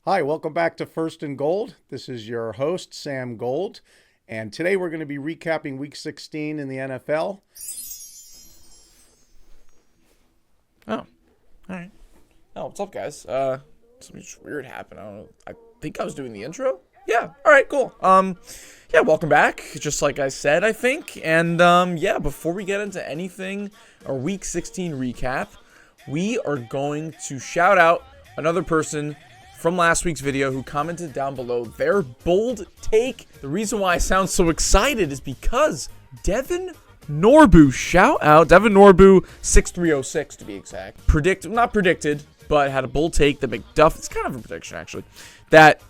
Hi, welcome back to First and Gold. This is your host, Sam Gold, and today we're going to be recapping Week 16 in the NFL. Oh, all right. Oh, what's up, guys? Something just weird happened. I don't know. I think I was doing the intro. Yeah. All right. Cool. Yeah. Welcome back. Just like I said, I think. And yeah. Before we get into anything, our Week 16 recap, we are going to shout out another person from last week's video who commented down below their bold take. The reason why I sound so excited is because Devin Norbu, shout out Devin Norbu 6306 to be exact. Not predicted, but had a bold take that it's kind of a prediction actually, that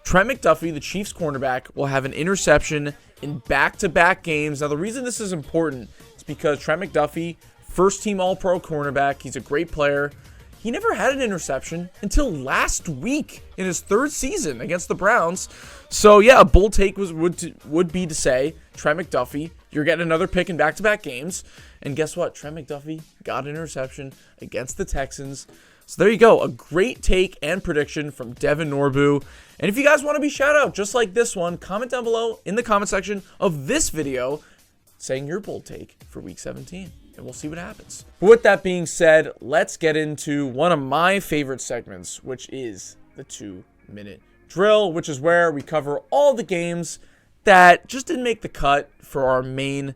Trent McDuffie, the Chiefs cornerback, will have an interception in back-to-back games. Now the reason this is important is because Trent McDuffie, first team All-Pro cornerback, he's a great player. He never had an interception until last week in his third season against the Browns. So yeah, a bold take would be to say, Trent McDuffie, you're getting another pick in back-to-back games. And guess what? Trent McDuffie got an interception against the Texans. So there you go. A great take and prediction from Devin Norbu. And if you guys want to be shout out just like this one, comment down below in the comment section of this video saying your bold take for Week 17. And we'll see what happens. But with that being said, let's get into one of my favorite segments, which is the 2-minute drill, which is where we cover all the games that just didn't make the cut for our main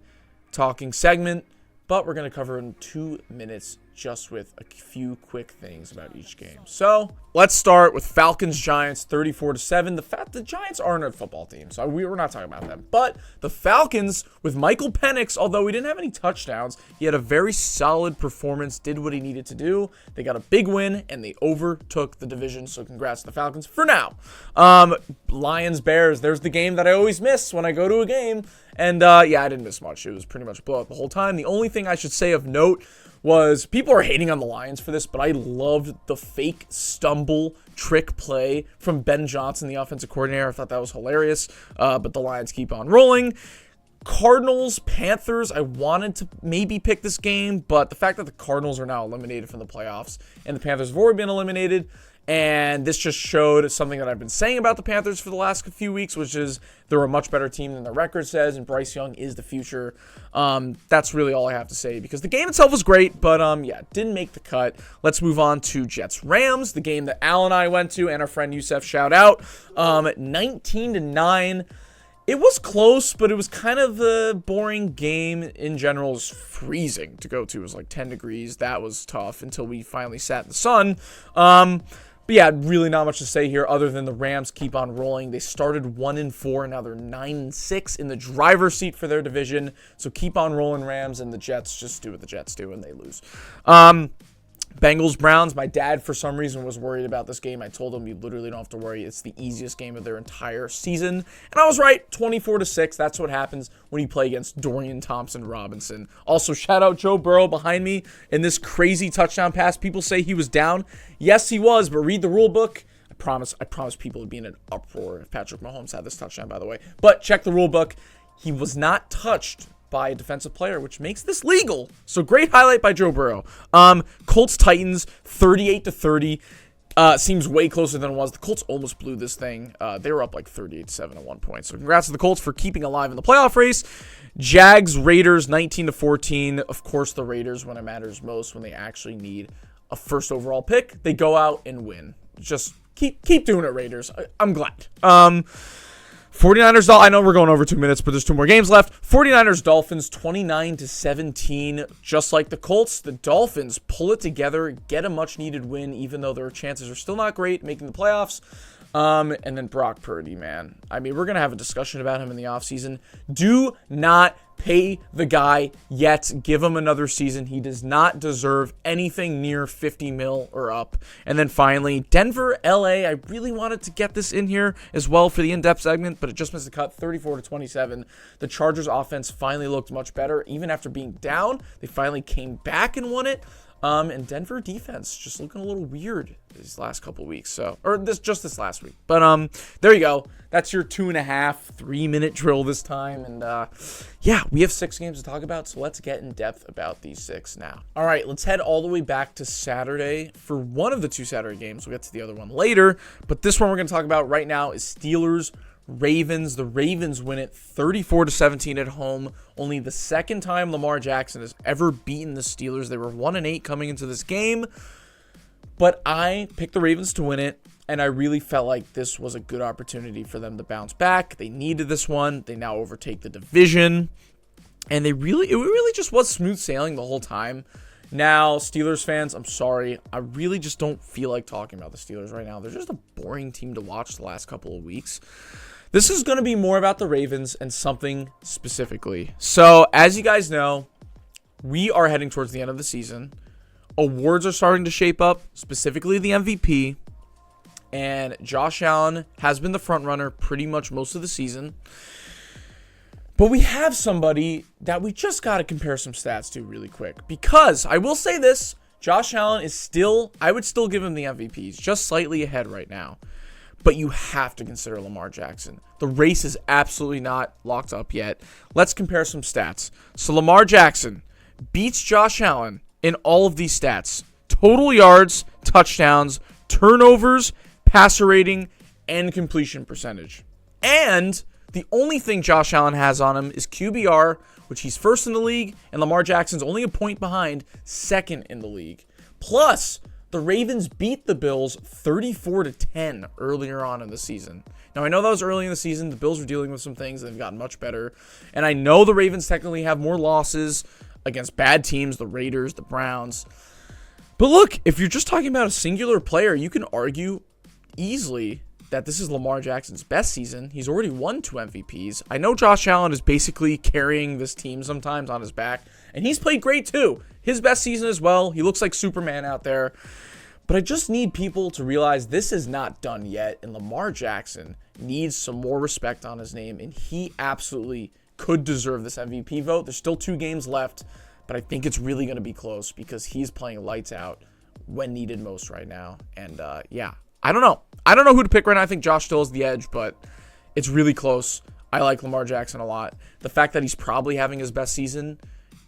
talking segment, but we're going to cover in 2 minutes just with a few quick things about each game. So let's start with Falcons-Giants 34-7. The Giants aren't a football team, so we're not talking about them. But the Falcons with Michael Penix, although he didn't have any touchdowns, he had a very solid performance, did what he needed to do. They got a big win, and they overtook the division, so congrats to the Falcons for now. Lions-Bears, there's the game that I always miss when I go to a game. And yeah, I didn't miss much. It was pretty much a blowout the whole time. The only thing I should say of note was people are hating on the Lions for this, but I loved the fake stumble trick play from Ben Johnson, the offensive coordinator. I thought that was hilarious, but the Lions keep on rolling. Cardinals, Panthers, I wanted to maybe pick this game, but the fact that the Cardinals are now eliminated from the playoffs and the Panthers have already been eliminated, and this just showed something that I've been saying about the Panthers for the last few weeks, which is they're a much better team than their record says, and Bryce Young is the future. That's really all I have to say, because the game itself was great, but yeah, didn't make the cut. Let's move on to Jets-Rams, the game that Al and I went to, and our friend Youssef, shout out. 19-9. It was close, but it was kind of a boring game in general. It was freezing to go to. It was like 10 degrees. That was tough until we finally sat in the sun. But yeah, really not much to say here other than the Rams keep on rolling. They started 1-4, and now they're 9-6 in the driver's seat for their division. So keep on rolling, Rams, and the Jets just do what the Jets do, and they lose. Bengals-Browns, my dad, for some reason, was worried about this game. I told him you literally don't have to worry. It's the easiest game of their entire season. And I was right, 24-6. That's what happens when you play against Dorian Thompson-Robinson. Also, shout out Joe Burrow behind me in this crazy touchdown pass. People say he was down. Yes, he was, but read the rule book. I promise people would be in an uproar if Patrick Mahomes had this touchdown, by the way. But check the rule book. He was not touched by a defensive player, which makes this legal. So great highlight by Joe Burrow. Colts-Titans 38-30. Seems way closer than it was. The Colts almost blew this thing. They were up like 38-7 at one point. So congrats to the Colts for keeping alive in the playoff race. Jags-Raiders 19-14. Of course, the Raiders, when it matters most, when they actually need a first overall pick, they go out and win. Just keep doing it, Raiders. I'm glad. 49ers, I know we're going over 2 minutes, but there's 2 more games left. 49ers, Dolphins, 29-17. Just like the Colts, the Dolphins pull it together, get a much-needed win, even though their chances are still not great making the playoffs. And then Brock Purdy, man. I mean, we're going to have a discussion about him in the offseason. Do not pay the guy yet. Give him another season. He does not deserve anything near 50 mil or up. And then finally, Denver, LA. I really wanted to get this in here as well for the in-depth segment, but it just missed the cut, 34-27. The Chargers offense finally looked much better. Even after being down, they finally came back and won it. And Denver defense just looking a little weird these last couple weeks. This last week. But there you go. That's your 2.5, 3-minute drill this time. And yeah, we have 6 games to talk about. So let's get in depth about these 6 now. All right, let's head all the way back to Saturday for one of the 2 Saturday games. We'll get to the other one later. But this one we're going to talk about right now is Steelers Ravens. The Ravens win it 34-17 at home. Only the second time Lamar Jackson has ever beaten the Steelers. They were 1-8 coming into this game, but I picked the Ravens to win it, and I really felt like this was a good opportunity for them to bounce back. They needed this one. They now overtake the division, and it really just was smooth sailing the whole time. Now, Steelers fans, I'm sorry. I really just don't feel like talking about the Steelers right now. They're just a boring team to watch the last couple of weeks. This is going to be more about the Ravens and something specifically. So, as you guys know, we are heading towards the end of the season. Awards are starting to shape up, specifically the MVP. And Josh Allen has been the front runner pretty much most of the season. But we have somebody that we just got to compare some stats to really quick. Because, I will say this, Josh Allen is still, I would still give him the MVP. He's just slightly ahead right now. But you have to consider Lamar Jackson. The race is absolutely not locked up yet. Let's compare some stats. So Lamar Jackson beats Josh Allen in all of these stats. Total yards, touchdowns, turnovers, passer rating, and completion percentage. And the only thing Josh Allen has on him is QBR, which he's first in the league, and Lamar Jackson's only a point behind, second in the league. Plus, the Ravens beat the Bills 34-10 earlier on in the season. Now, I know that was early in the season. The Bills were dealing with some things. They've gotten much better. And I know the Ravens technically have more losses against bad teams, the Raiders, the Browns. But look, if you're just talking about a singular player, you can argue easily that this is Lamar Jackson's best season. He's already won 2 MVPs. I know Josh Allen is basically carrying this team sometimes on his back, and he's played great too. His best season as well. He looks like Superman out there. But I just need people to realize this is not done yet, and Lamar Jackson needs some more respect on his name, and he absolutely could deserve this MVP vote. There's still 2 games left, but I think it's really going to be close because he's playing lights out when needed most right now. And yeah, I don't know. I don't know who to pick right now. I think Josh still has the edge, but it's really close. I like Lamar Jackson a lot. The fact that he's probably having his best season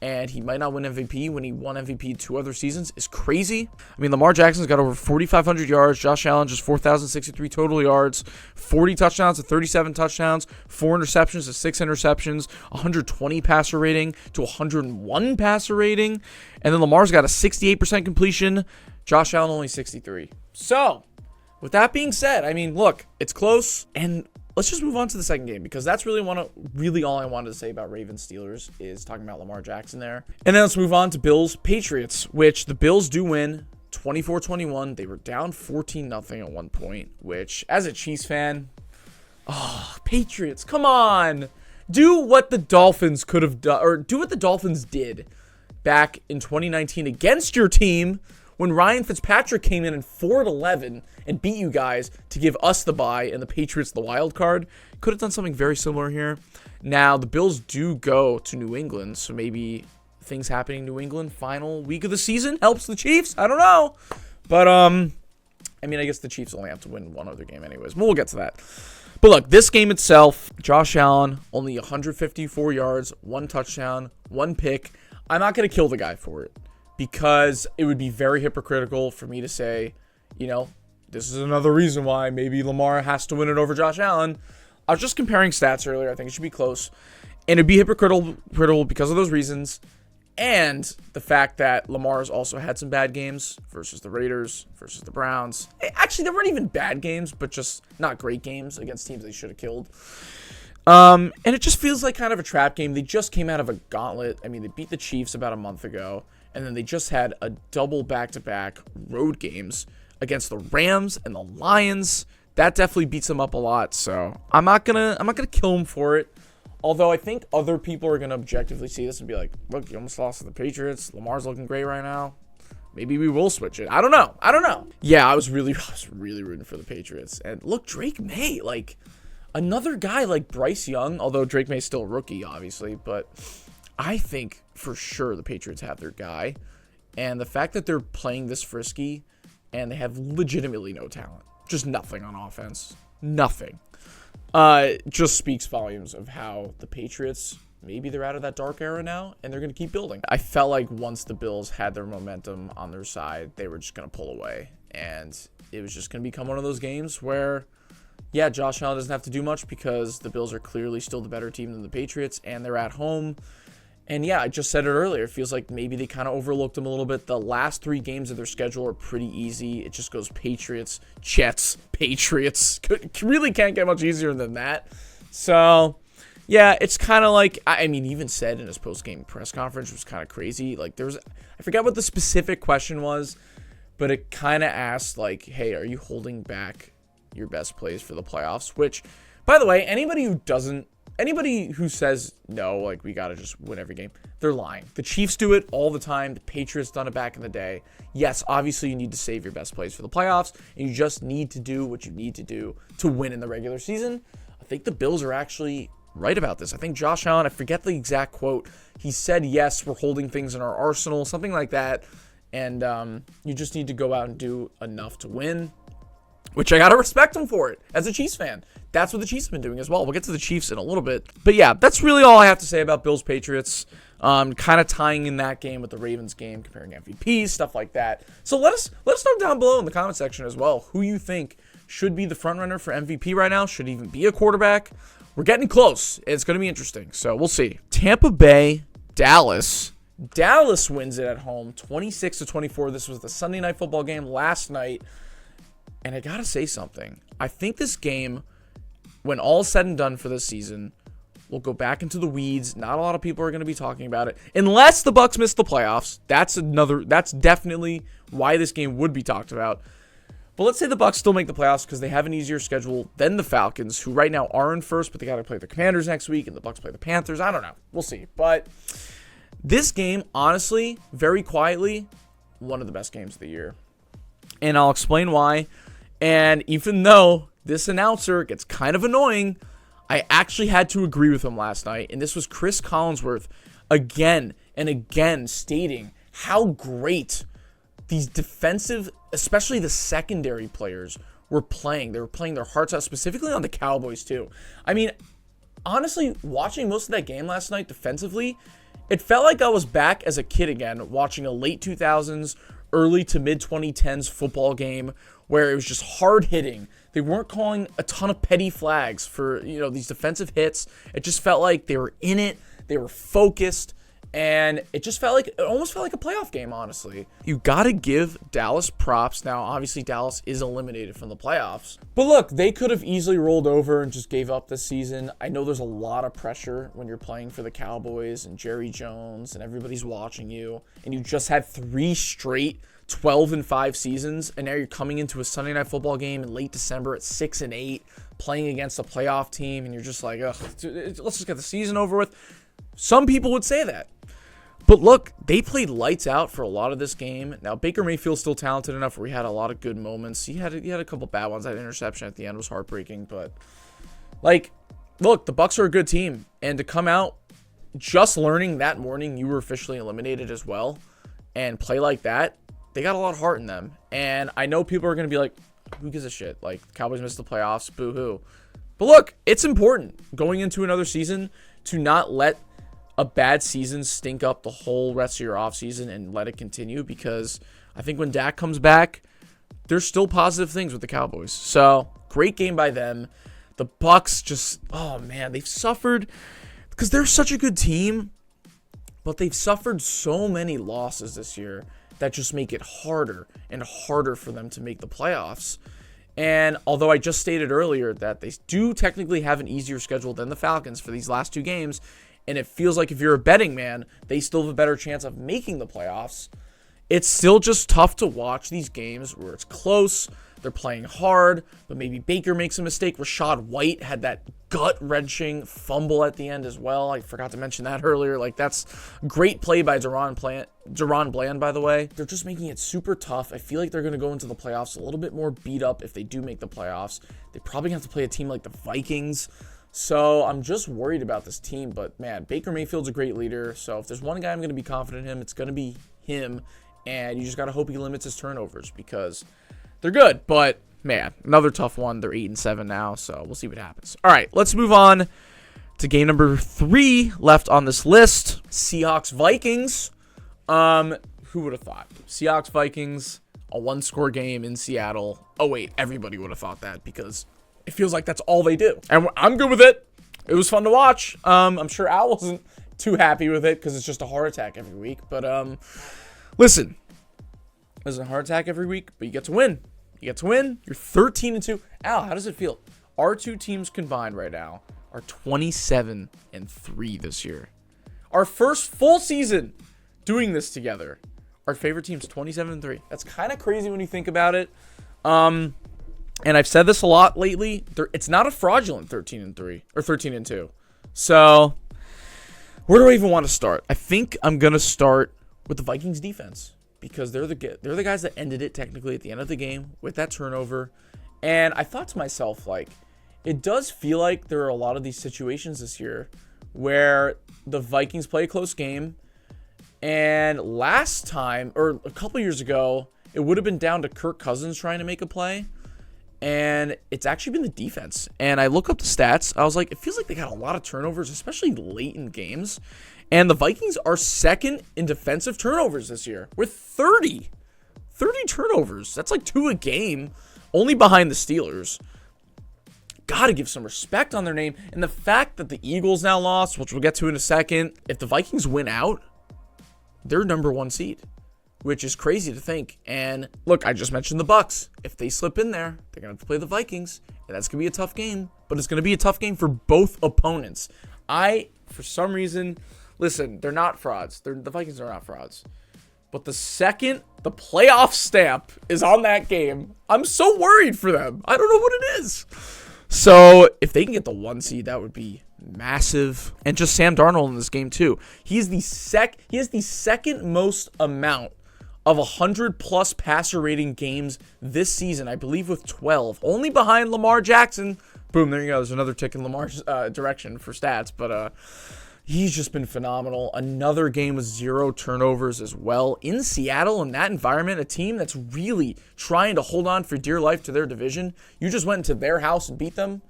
and he might not win MVP when he won MVP 2 other seasons is crazy. I mean, Lamar Jackson's got over 4,500 yards. Josh Allen just 4,063 total yards, 40 touchdowns to 37 touchdowns, 4 interceptions to 6 interceptions, 120 passer rating to 101 passer rating. And then Lamar's got a 68% completion. Josh Allen only 63. So, with that being said, I mean, look, it's close, and let's just move on to the second game because that's really all I wanted to say about Ravens Steelers is talking about Lamar Jackson there. And then let's move on to Bills Patriots, which the Bills do win 24-21. They were down 14-0 at one point, which as a Chiefs fan, Patriots, come on. Do what the Dolphins could have done, or do what the Dolphins did back in 2019 against your team when Ryan Fitzpatrick came in 4-11 and beat you guys to give us the bye and the Patriots the wild card. Could have done something very similar here. Now, the Bills do go to New England, so maybe things happening in New England final week of the season helps the Chiefs. I don't know. But, I mean, I guess the Chiefs only have to win one other game anyways. But we'll get to that. But look, this game itself, Josh Allen, only 154 yards, 1 touchdown, 1 pick. I'm not going to kill the guy for it, because it would be very hypocritical for me to say, you know, this is another reason why maybe Lamar has to win it over Josh Allen. I was just comparing stats earlier. I think it should be close. And it'd be hypocritical because of those reasons. And the fact that Lamar's also had some bad games versus the Raiders, versus the Browns. Actually, they weren't even bad games, but just not great games against teams they should have killed. And it just feels like kind of a trap game. They just came out of a gauntlet. I mean, they beat the Chiefs about a month ago. And then they just had a double back-to-back road games against the Rams and the Lions. That definitely beats them up a lot. So I'm not gonna kill them for it. Although I think other people are gonna objectively see this and be like, look, you almost lost to the Patriots. Lamar's looking great right now. Maybe we will switch it. I don't know. Yeah, I was really rooting for the Patriots. And look, Drake May, like another guy like Bryce Young, although Drake May's still a rookie, obviously, but I think for sure the Patriots have their guy. And the fact that they're playing this frisky and they have legitimately no talent, just nothing on offense, nothing, just speaks volumes of how the Patriots, maybe they're out of that dark era now and they're going to keep building. I felt like once the Bills had their momentum on their side, they were just going to pull away. And it was just going to become one of those games where, yeah, Josh Allen doesn't have to do much because the Bills are clearly still the better team than the Patriots and they're at home. And yeah, I just said it earlier. It feels like maybe they kind of overlooked them a little bit. The last 3 games of their schedule are pretty easy. It just goes Patriots, Jets, Patriots. Really can't get much easier than that. So, yeah, it's kind of like, I mean, he even said in his post-game press conference, which was kind of crazy. Like, I forgot what the specific question was, but it kind of asked, like, hey, are you holding back your best plays for the playoffs? Which, by the way, anybody who says no, like we gotta just win every game, they're lying. The Chiefs do it all the time. The Patriots done it back in the day. Yes, obviously you need to save your best plays for the playoffs, and you just need to do what you need to do to win in the regular season. I think the Bills are actually right about this. I think Josh Allen, I forget the exact quote, he said, yes, we're holding things in our arsenal, something like that, and you just need to go out and do enough to win, which I gotta respect him for it as a Chiefs fan. That's what the Chiefs have been doing as well. We'll get to the Chiefs in a little bit. But yeah, that's really all I have to say about Bills-Patriots. Kind of tying in that game with the Ravens game, comparing MVPs, stuff like that. So let us know down below in the comment section as well who you think should be the frontrunner for MVP right now, should even be a quarterback. We're getting close. It's going to be interesting. So we'll see. Tampa Bay, Dallas. Dallas wins it at home, 26-24. This was the Sunday Night Football game last night. And I got to say something. I think this game, when all is said and done for this season, will go back into the weeds. Not a lot of people are going to be talking about it. Unless the Bucs miss the playoffs. That's definitely why this game would be talked about. But let's say the Bucs still make the playoffs because they have an easier schedule than the Falcons, who right now are in first, but they got to play the Commanders next week, and the Bucs play the Panthers. I don't know. We'll see. But this game, honestly, very quietly, one of the best games of the year. And I'll explain why. And even though this announcer gets kind of annoying, I actually had to agree with him last night. And this was Chris Collinsworth again and again stating how great these defensive, especially the secondary players, were playing. They were playing their hearts out, specifically on the Cowboys too. I mean, honestly, watching most of that game last night defensively, it felt like I was back as a kid again, watching a late 2000s, early to mid 2010s football game where it was just hard hitting. They weren't calling a ton of petty flags for, these defensive hits. It just felt like they were in it. They were focused. And it almost felt like a playoff game, honestly. You got to give Dallas props. Now, obviously, Dallas is eliminated from the playoffs. But look, they could have easily rolled over and just gave up this season. I know there's a lot of pressure when you're playing for the Cowboys and Jerry Jones and everybody's watching you. And you just had 3 straight 12-5 seasons. And now you're coming into a Sunday Night Football game in late December at 6-8, playing against a playoff team. And you're just like, ugh, let's just get the season over with. Some people would say that. But look, they played lights out for a lot of this game. Now, Baker Mayfield's still talented enough where he had a lot of good moments. He had a couple bad ones. That interception at the end was heartbreaking. But, look, the Bucs are a good team. And to come out just learning that morning you were officially eliminated as well and play like that, they got a lot of heart in them. And I know people are going to be like, who gives a shit? Like, Cowboys missed the playoffs, boo-hoo. But look, it's important going into another season to not let a bad season stink up the whole rest of your offseason and let it continue, because I think when Dak comes back, there's still positive things with the Cowboys. So, great game by them. The Bucs just, oh man, they've suffered because they're such a good team, but they've suffered so many losses this year that just make it harder and harder for them to make the playoffs. And although I just stated earlier that they do technically have an easier schedule than the Falcons for these last 2 games, and it feels like if you're a betting man, they still have a better chance of making the playoffs, it's still just tough to watch these games where it's close, they're playing hard, but maybe Baker makes a mistake. Rashad White had that gut-wrenching fumble at the end as well. I forgot to mention that earlier. That's great play by Deron Bland, by the way. They're just making it super tough. I feel like they're going to go into the playoffs a little bit more beat up if they do make the playoffs. They probably have to play a team like the Vikings. So I'm just worried about this team. But, man, Baker Mayfield's a great leader. So if there's one guy I'm going to be confident in him, it's going to be him And you just got to hope he limits his turnovers because they're good. But, man, another tough one. They're 8-7 now, so we'll see what happens. All right, let's move on to game number 3 left on this list. Seahawks-Vikings. Who would have thought? Seahawks-Vikings, a one-score game in Seattle. Oh, wait, everybody would have thought that because it feels like that's all they do. And I'm good with it. It was fun to watch. I'm sure Al wasn't too happy with it because it's just a heart attack every week. But, listen, it's a heart attack every week, but you get to win. You get to win. You're 13-2. Al, how does it feel? Our two teams combined right now are 27-3 this year. Our first full season doing this together. Our favorite team's 27-3. That's kind of crazy when you think about it. And I've said this a lot lately. It's not a fraudulent 13-3 or 13-2. So, where do I even want to start? I think I'm gonna start with the Vikings defense because they're the guys that ended it technically at the end of the game with that turnover. And I thought to myself, like, it does feel like there are a lot of these situations this year where the Vikings play a close game. And last time, or a couple years ago, it would have been down to Kirk Cousins trying to make a play. And it's actually been the defense. And I look up the stats. I was like, it feels like they got a lot of turnovers, especially late in games. And the Vikings are second in defensive turnovers this year with 30. 30 turnovers. That's like 2 a game, only behind the Steelers. Got to give some respect on their name. And the fact that the Eagles now lost, which we'll get to in a second, if the Vikings win out, they're number 1 seed, which is crazy to think. And look, I just mentioned the Bucs. If they slip in there, they're going to have to play the Vikings, and that's going to be a tough game, but it's going to be a tough game for both opponents. For some reason, listen, they're not frauds. The Vikings are not frauds. But the second the playoff stamp is on that game, I'm so worried for them. I don't know what it is. So if they can get the 1 seed, that would be massive. And just Sam Darnold in this game too. He has the second most amount of 100+ passer rating games this season, I believe, with 12, only behind Lamar Jackson. Boom, there you go. There's another tick in Lamar's direction for stats, but he's just been phenomenal. Another game with 0 turnovers as well in Seattle, in that environment, a team that's really trying to hold on for dear life to their division. You just went into their house and beat them.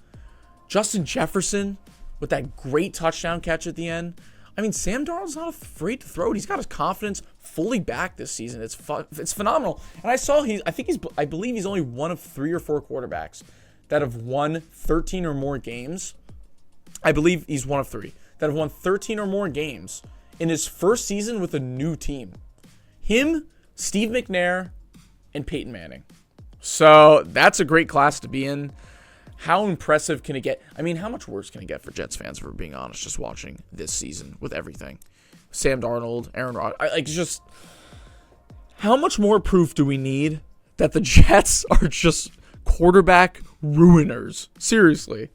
Justin Jefferson with that great touchdown catch at the end. I mean, Sam Darnold's not afraid to throw it. He's got his confidence fully back this season. It's phenomenal. And I believe he's only one of 3 or 4 quarterbacks that have won 13 or more games. I believe he's one of 3 that have won 13 or more games in his first season with a new team. Him, Steve McNair, and Peyton Manning. So that's a great class to be in. How impressive can it get? I mean, how much worse can it get for Jets fans, if we're being honest, just watching this season with everything? Sam Darnold, Aaron Rodgers. How much more proof do we need that the Jets are just quarterback ruiners? Seriously.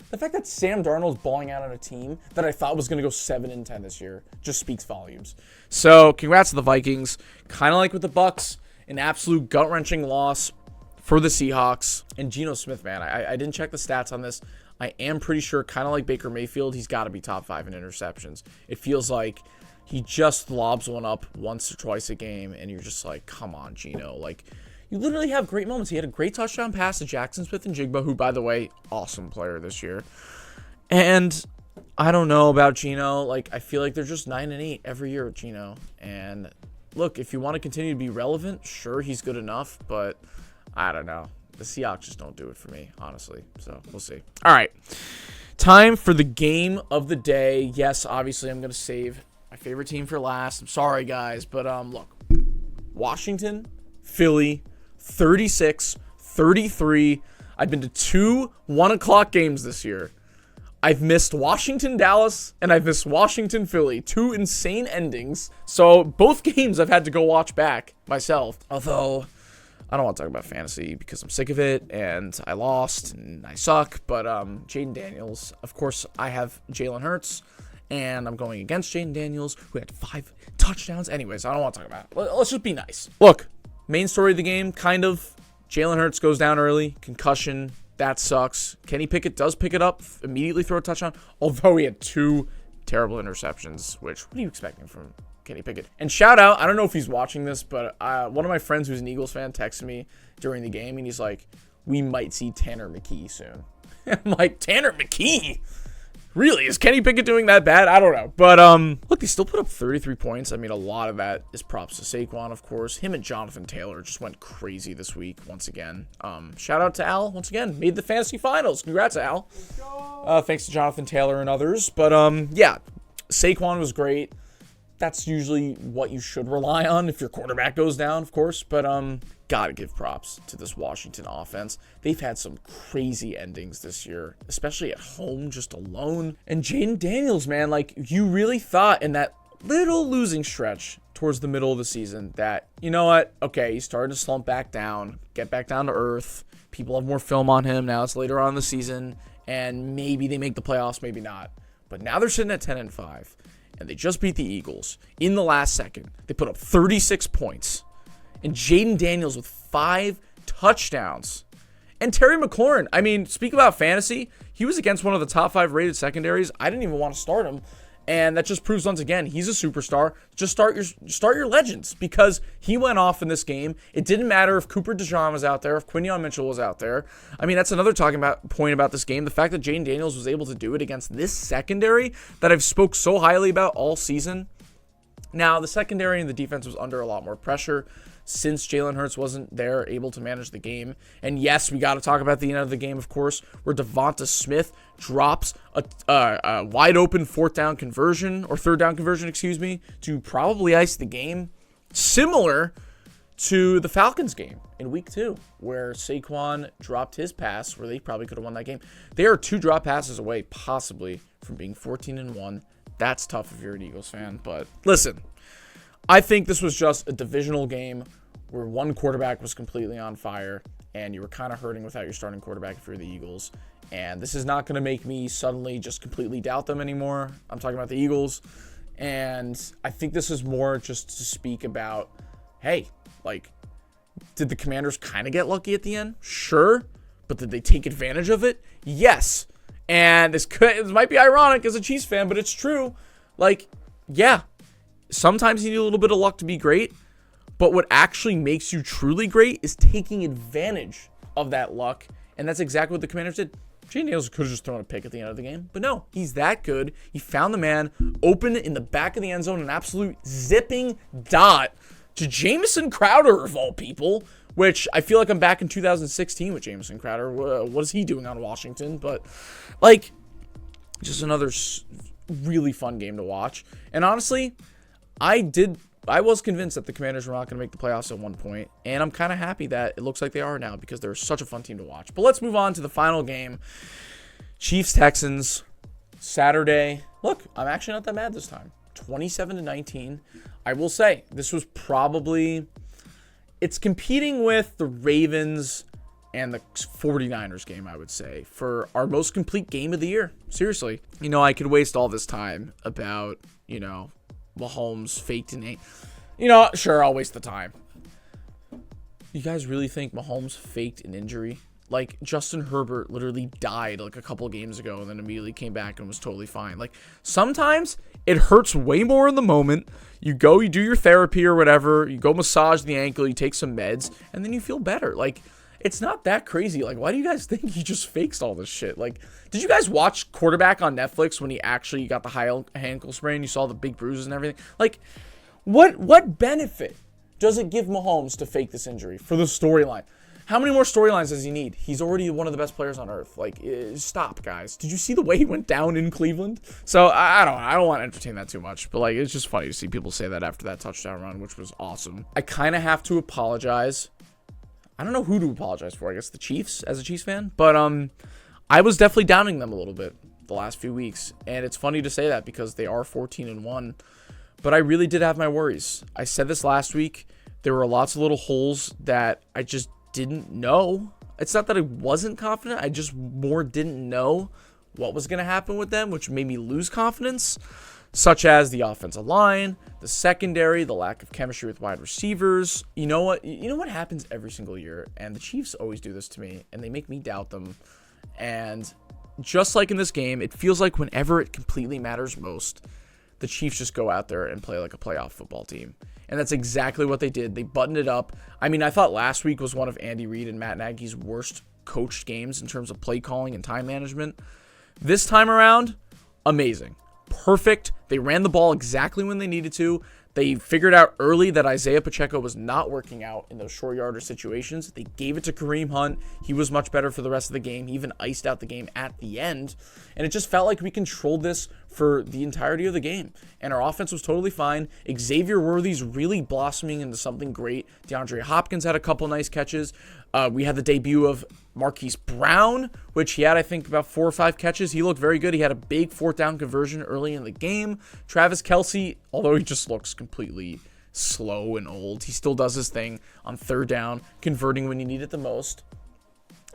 The fact that Sam Darnold's balling out on a team that I thought was going to go 7-10 this year just speaks volumes. So, congrats to the Vikings. Kind of like with the Bucs, an absolute gut-wrenching loss for the Seahawks. And Geno Smith, man, I didn't check the stats on this. I am pretty sure, kind of like Baker Mayfield, he's got to be top 5 in interceptions. It feels like he just lobs one up once or twice a game, and you're just like, come on, Geno. Like, you literally have great moments. He had a great touchdown pass to Jackson Smith-Njigba, who, by the way, awesome player this year. And I don't know about Geno. Like, I feel like they're just 9-8 every year with Geno. And look, if you want to continue to be relevant, sure, he's good enough, but I don't know. The Seahawks just don't do it for me, honestly. So, we'll see. All right. Time for the game of the day. Yes, obviously, I'm going to save my favorite team for last. I'm sorry, guys. But, look. Washington, Philly, 36-33. I've been to 2 1 o'clock games this year. I've missed Washington, Dallas, and I've missed Washington, Philly. 2 insane endings. So, both games I've had to go watch back myself. Although, I don't want to talk about fantasy because I'm sick of it, and I lost, and I suck. But Jaden Daniels, of course, I have Jalen Hurts, and I'm going against Jaden Daniels, who had 5 touchdowns. Anyways, I don't want to talk about it. Let's just be nice. Look, main story of the game, kind of. Jalen Hurts goes down early, concussion. That sucks. Kenny Pickett does pick it up, immediately throw a touchdown, although he had 2 terrible interceptions, which, what are you expecting from Kenny Pickett. And shout out, I don't know if he's watching this, but one of my friends who's an Eagles fan texted me during the game, and he's like, we might see Tanner McKee soon. I'm like, Tanner McKee? Really? Is Kenny Pickett doing that bad? I don't know. But, look, they still put up 33 points. I mean, a lot of that is props to Saquon, of course. Him and Jonathan Taylor just went crazy this week once again. Shout out to Al, once again. Made the fantasy finals. Congrats, Al. Thanks to Jonathan Taylor and others. But, yeah, Saquon was great. That's usually what you should rely on if your quarterback goes down, of course. But, gotta give props to this Washington offense. They've had some crazy endings this year, especially at home, just alone. And Jaden Daniels, man, like, you really thought in that little losing stretch towards the middle of the season that, you know what, okay, he's starting to slump back down, get back down to earth. People have more film on him. Now it's later on in the season, and maybe they make the playoffs, maybe not. But now they're sitting at 10-5, and they just beat the Eagles in the last second. They put up 36 points. And Jaden Daniels with 5 touchdowns. And Terry McLaurin, I mean, speak about fantasy. He was against one of the top 5 rated secondaries. I didn't even want to start him. And that just proves once again, he's a superstar. Just start your legends, because he went off in this game. It didn't matter if Cooper DeJean was out there, if Quinion Mitchell was out there. I mean, that's another point about this game. The fact that Jaden Daniels was able to do it against this secondary that I've spoke so highly about all season. Now, the secondary and the defense was under a lot more pressure since Jalen Hurts wasn't there, able to manage the game. And yes, we got to talk about the end of the game, of course, where Devonta Smith drops a wide open third down conversion, to probably ice the game. Similar to the Falcons game in week 2, where Saquon dropped his pass, where they probably could have won that game. They are 2 drop passes away, possibly, from being 14-1. That's tough if you're an Eagles fan. But listen, I think this was just a divisional game where one quarterback was completely on fire, and you were kind of hurting without your starting quarterback if you're the Eagles. And this is not going to make me suddenly just completely doubt them anymore. I'm talking about the Eagles. And I think this is more just to speak about, hey, like, did the Commanders kind of get lucky at the end? Sure. But did they take advantage of it? Yes. And this might be ironic as a Chiefs fan, but it's true. Like, yeah, sometimes you need a little bit of luck to be great. But what actually makes you truly great is taking advantage of that luck. And that's exactly what the Commanders did. Jaden Daniels could have just thrown a pick at the end of the game. But no, he's that good. He found the man open in the back of the end zone, an absolute zipping dot to Jamison Crowder, of all people. Which I feel like I'm back in 2016 with Jamison Crowder. What is he doing on Washington? But, like, just another really fun game to watch. And honestly, I was convinced that the Commanders were not going to make the playoffs at one point, and I'm kind of happy that it looks like they are now, because they're such a fun team to watch. But let's move on to the final game. Chiefs-Texans, Saturday. Look, I'm actually not that mad this time. 27-19. I will say, this was probably... It's competing with the Ravens and the 49ers game, I would say, for our most complete game of the year. Seriously. You know, I could waste all this time about, you know, Mahomes faked an eight. You know, sure, I'll waste the time. You guys really think Mahomes faked an injury? Like, Justin Herbert literally died like a couple games ago and then immediately came back and was totally fine. Like, sometimes it hurts way more in the moment. You go, you do your therapy or whatever. You go massage the ankle, you take some meds, and then you feel better. Like, it's not that crazy. Like, why do you guys think he just fakes all this shit? Like, did you guys watch Quarterback on Netflix when he actually got the high ankle sprain? You saw the big bruises and everything. Like, what benefit does it give Mahomes to fake this injury for the storyline? How many more storylines does he need? He's already one of the best players on earth. Like, stop, guys. Did you see the way he went down in Cleveland? So, I don't want to entertain that too much. But, like, it's just funny to see people say that after that touchdown run, which was awesome. I kind of have to apologize. I don't know who to apologize for. I guess the Chiefs, as a Chiefs fan. But, I was definitely downing them a little bit the last few weeks. And it's funny to say that because they are 14-1. But I really did have my worries. I said this last week. There were lots of little holes that I just didn't know. It's not that I wasn't confident. I just more didn't know what was going to happen with them, which made me lose confidence, such as the offensive line, the secondary, the lack of chemistry with wide receivers. You know what? You know what happens every single year, and the Chiefs always do this to me, and they make me doubt them. And just like in this game, it feels like whenever it completely matters most, the Chiefs just go out there and play like a playoff football team. And that's exactly what they did. They buttoned it up. I mean, I thought last week was one of Andy Reid and Matt Nagy's worst coached games in terms of play calling and time management. This time around, amazing. Perfect. They ran the ball exactly when they needed to. They figured out early that Isaiah Pacheco was not working out in those short yarder situations. They gave it to Kareem Hunt. He was much better for the rest of the game. He even iced out the game at the end. And it just felt like we controlled this for the entirety of the game. And our offense was totally fine. Xavier Worthy's really blossoming into something great. DeAndre Hopkins had a couple nice catches. We had the debut of Marquise Brown, which he had, I think, about 4 or 5 catches. He looked very good. He had a big 4th down conversion early in the game. Travis Kelce, although he just looks completely slow and old, he still does his thing on 3rd down, converting when you need it the most.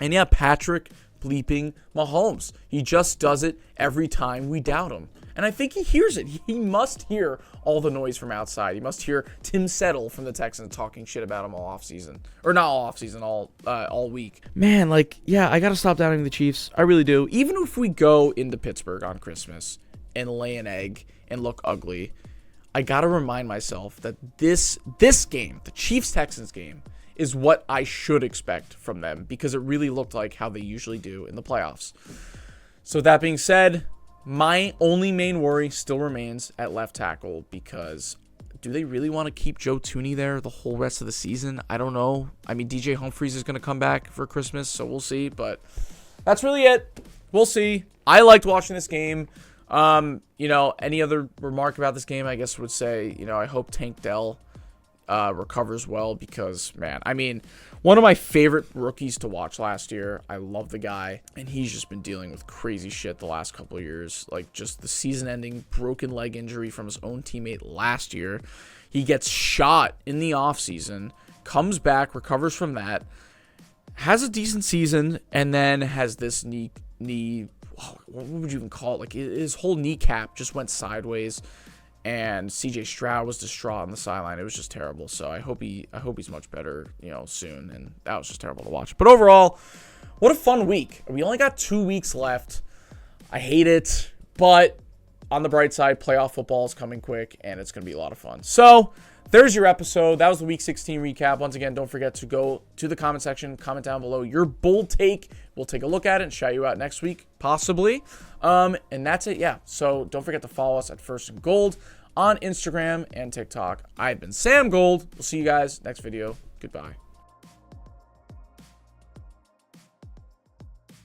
And yeah, Patrick bleeping Mahomes. He just does it every time we doubt him. And I think he hears it. He must hear all the noise from outside. He must hear Tim Settle from the Texans talking shit about him all offseason. Or not all offseason, all week. Man, like, yeah, I got to stop doubting the Chiefs. I really do. Even if we go into Pittsburgh on Christmas and lay an egg and look ugly, I got to remind myself that this game, the Chiefs-Texans game, is what I should expect from them because it really looked like how they usually do in the playoffs. So that being said, my only main worry still remains at left tackle because do they really want to keep Joe Thuney there the whole rest of the season? I don't know. I mean, DJ Humphries is going to come back for Christmas, so we'll see. But that's really it. We'll see. I liked watching this game. Any other remark about this game, I guess would say, I hope Tank Dell recovers well because, man, I mean, one of my favorite rookies to watch last year. I love the guy, and he's just been dealing with crazy shit the last couple of years, like just the season-ending broken leg injury from his own teammate last year. He gets shot in the offseason, comes back, recovers from that, has a decent season, and then has this knee what would you even call it? Like his whole kneecap just went sideways. And CJ Stroud was distraught on the sideline. It was just terrible. So I hope he's much better, soon. And that was just terrible to watch. But overall, what a fun week. We only got 2 weeks left. I hate it, but on the bright side, playoff football is coming quick, and it's going to be a lot of fun. So there's your episode. That was the Week 16 recap. Once again, don't forget to go to the comment section, comment down below your bold take. We'll take a look at it and shout you out next week, possibly. And that's it, yeah. So don't forget to follow us at First and Gold on Instagram and TikTok. I've been Sam Gold. We'll see you guys next video. Goodbye.